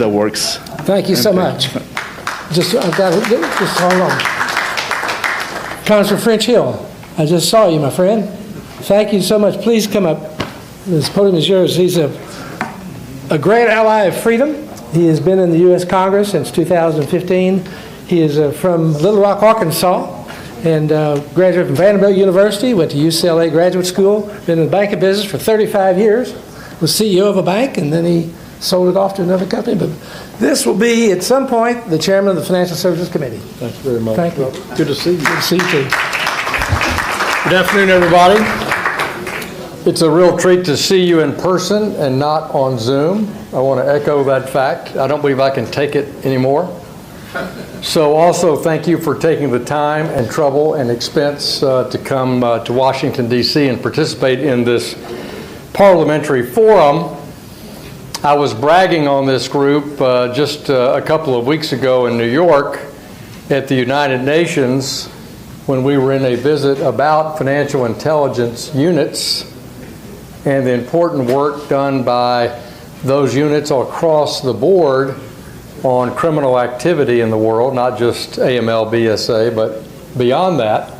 the works. Thank you so much. I've got to, just hold on. Congressman French Hill, I just saw you, my friend. Thank you so much. Please come up. This podium is yours. He's a great ally of freedom. He has been in the U.S. Congress since 2015. He is from Little Rock, Arkansas, and graduated from Vanderbilt University, went to UCLA Graduate School, been in the banking business for 35 years, was CEO of a bank, and then he sold it off to another company. But this will be, at some point, the chairman of the Financial Services Committee. Thank you very much. Thank you. Good to see you. Good to see you, too. Good afternoon, everybody. It's a real treat to see you in person and not on Zoom. I want to echo that fact. I don't believe I can take it anymore. So also thank you for taking the time and trouble and expense to come to Washington, D.C. and participate in this parliamentary forum. I was bragging on this group just a couple of weeks ago in New York at the United Nations when we were in a visit about financial intelligence units and the important work done by those units across the board on criminal activity in the world, not just AML, BSA, but beyond that.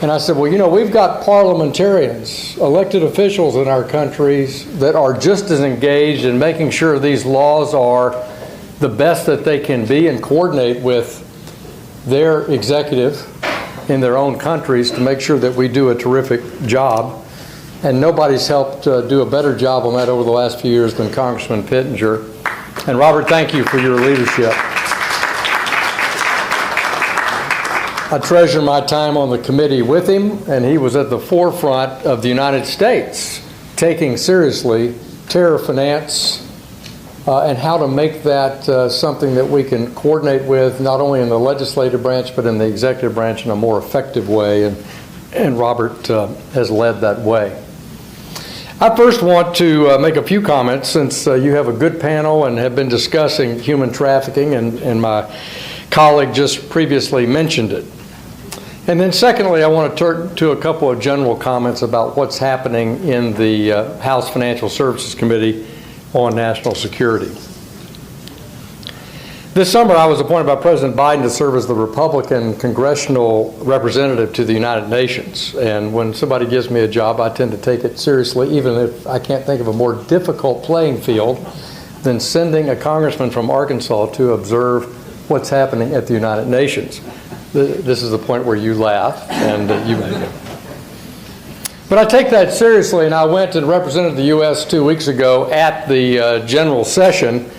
And I said, well, you know, we've got parliamentarians, elected officials in our countries that are just as engaged in making sure these laws are the best that they can be and coordinate with their executive in their own countries to make sure that we do a terrific job. And nobody's helped do a better job on that over the last few years than Congressman Pittenger. And Robert, thank you for your leadership. I treasure my time on the committee with him, and he was at the forefront of the United States taking seriously terror finance and how to make that something that we can coordinate with not only in the legislative branch but in the executive branch in a more effective way, and Robert has led that way. I first want to make a few comments since you have a good panel and have been discussing human trafficking, and my colleague just previously mentioned it. And then secondly, I want to turn to a couple of general comments about what's happening in the House Financial Services Committee on National Security. This summer, I was appointed by President Biden to serve as the Republican congressional representative to the United Nations. And when somebody gives me a job, I tend to take it seriously, even if I can't think of a more difficult playing field than sending a congressman from Arkansas to observe what's happening at the United Nations. This is the point where you laugh, and you make it. But I take that seriously, and I went and represented the U.S. 2 weeks ago at the general session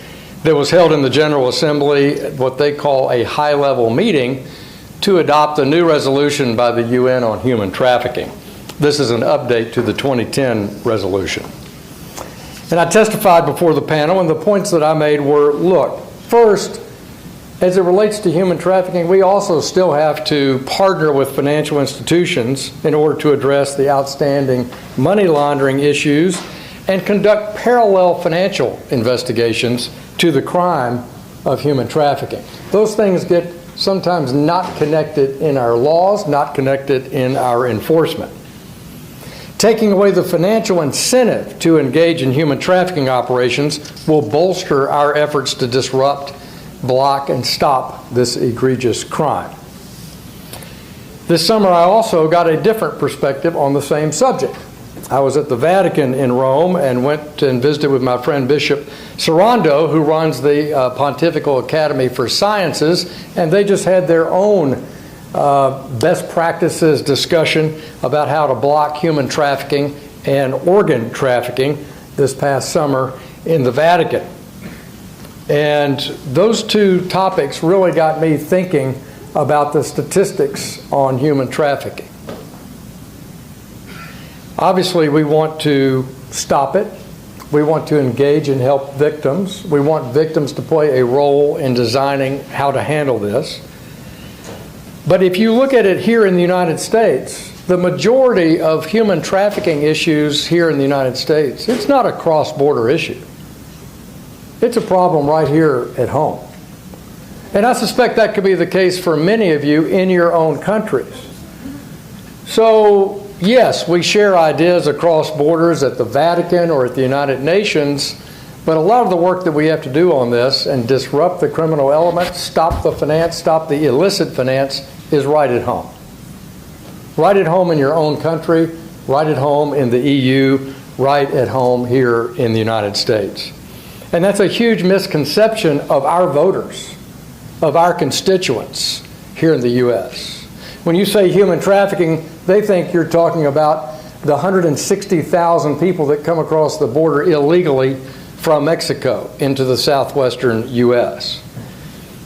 that was held in the General Assembly, what they call a high-level meeting, to adopt a new resolution by the UN on human trafficking. This is an update to the 2010 resolution. And I testified before the panel, and the points that I made were, look, first, as it relates to human trafficking, we also still have to partner with financial institutions in order to address the outstanding money laundering issues and conduct parallel financial investigations to the crime of human trafficking. Those things get sometimes not connected in our laws, not connected in our enforcement. Taking away the financial incentive to engage in human trafficking operations will bolster our efforts to disrupt, block, and stop this egregious crime. This summer, I also got a different perspective on the same subject. I was at the Vatican in Rome and went and visited with my friend Bishop Sarando, who runs the Pontifical Academy for Sciences, and they just had their own best practices discussion about how to block human trafficking and organ trafficking this past summer in the Vatican. And those two topics really got me thinking about the statistics on human trafficking. Obviously, we want to stop it. We want to engage and help victims. We want victims to play a role in designing how to handle this. But if you look at it here in the United States, the majority of human trafficking issues here in the United States, it's not a cross-border issue. It's a problem right here at home. And I suspect that could be the case for many of you in your own countries. So, yes, we share ideas across borders at the Vatican or at the United Nations, But a lot of the work that we have to do on this and disrupt the criminal element, stop the finance, stop the illicit finance, is right at home. Right at home in your own country, right at home in the EU, right at home here in the United States. And that's a huge misconception of our voters, of our constituents here in the U.S. When you say human trafficking, they think you're talking about the 160,000 people that come across the border illegally from Mexico into the southwestern U.S.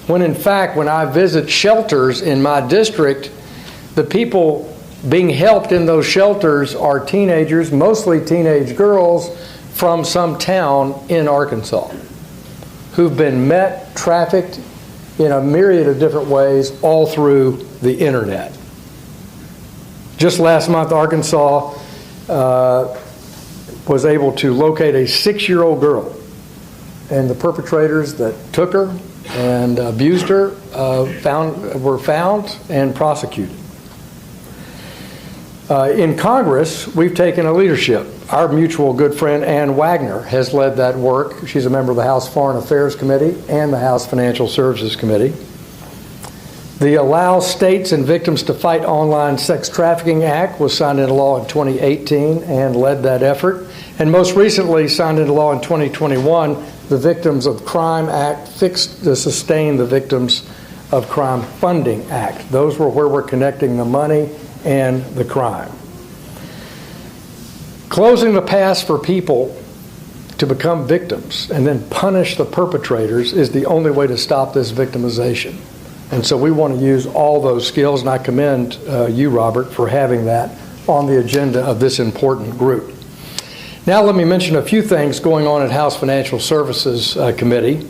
When in fact, when I visit shelters in my district, the people being helped in those shelters are teenagers, mostly teenage girls, from some town in Arkansas who've been met, trafficked in a myriad of different ways all through the internet. Just last month, Arkansas was able to locate a 6-year-old girl, and the perpetrators that took her and abused her were found and prosecuted. In Congress, we've taken a leadership. Our mutual good friend Ann Wagner has led that work. She's a member of the House Foreign Affairs Committee and the House Financial Services Committee. The Allow States and Victims to Fight Online Sex Trafficking Act was signed into law in 2018 and led that effort. And most recently signed into law in 2021, the Victims of Crime Act fixed to sustain the Victims of Crime Funding Act. Those were where we're connecting the money and the crime. Closing the path for people to become victims and then punish the perpetrators is the only way to stop this victimization. And so we want to use all those skills, and I commend you, Robert, for having that on the agenda of this important group. Now let me mention a few things going on at House Financial Services Committee.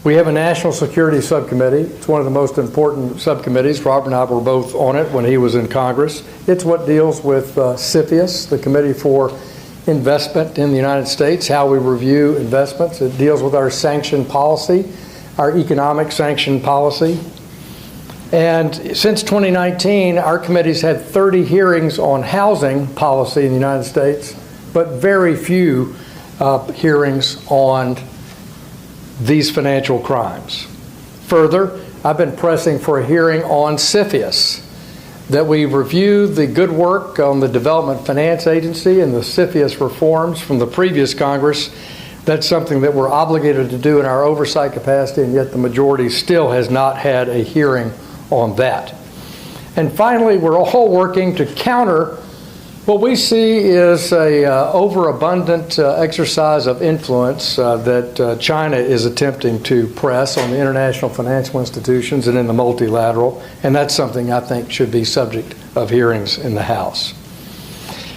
We have a National Security Subcommittee. It's one of the most important subcommittees. Robert and I were both on it when he was in Congress. It's what deals with CFIUS, the Committee for Investment in the United States, how we review investments. It deals with our sanction policy, our economic sanction policy. And since 2019, our committee's had 30 hearings on housing policy in the United States, but very few hearings on these financial crimes. Further, I've been pressing for a hearing on CFIUS, that we review the good work on the Development Finance Agency and the CFIUS reforms from the previous Congress. That's something that we're obligated to do in our oversight capacity, and yet the majority still has not had a hearing on that. And finally, we're all working to counter what we see is a overabundant exercise of influence that China is attempting to press on the international financial institutions and in the multilateral, and that's something I think should be subject of hearings in the House.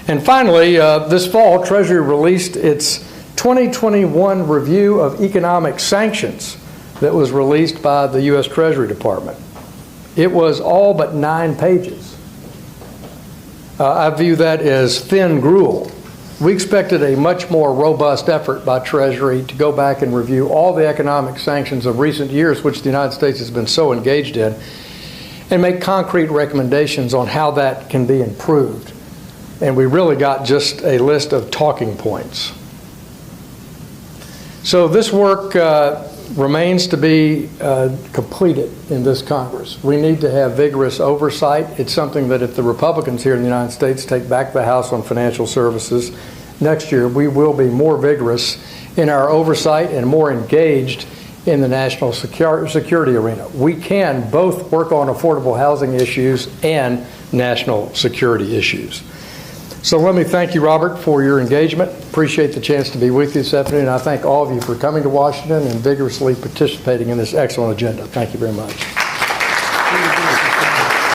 And finally, this fall, Treasury released its 2021 review of economic sanctions that was released by the U.S. Treasury Department. It was all but 9 pages. I view that as thin gruel. We expected a much more robust effort by Treasury to go back and review all the economic sanctions of recent years, which the United States has been so engaged in, and make concrete recommendations on how that can be improved. And we really got just a list of talking points. So this work remains to be completed in this Congress. We need to have vigorous oversight. It's something that if the Republicans here in the United States take back the House on Financial Services next year, we will be more vigorous in our oversight and more engaged in the national security arena. We can both work on affordable housing issues and national security issues. So let me thank you, Robert, for your engagement. Appreciate the chance to be with you this afternoon. And I thank all of you for coming to Washington and vigorously participating in this excellent agenda. Thank you very much.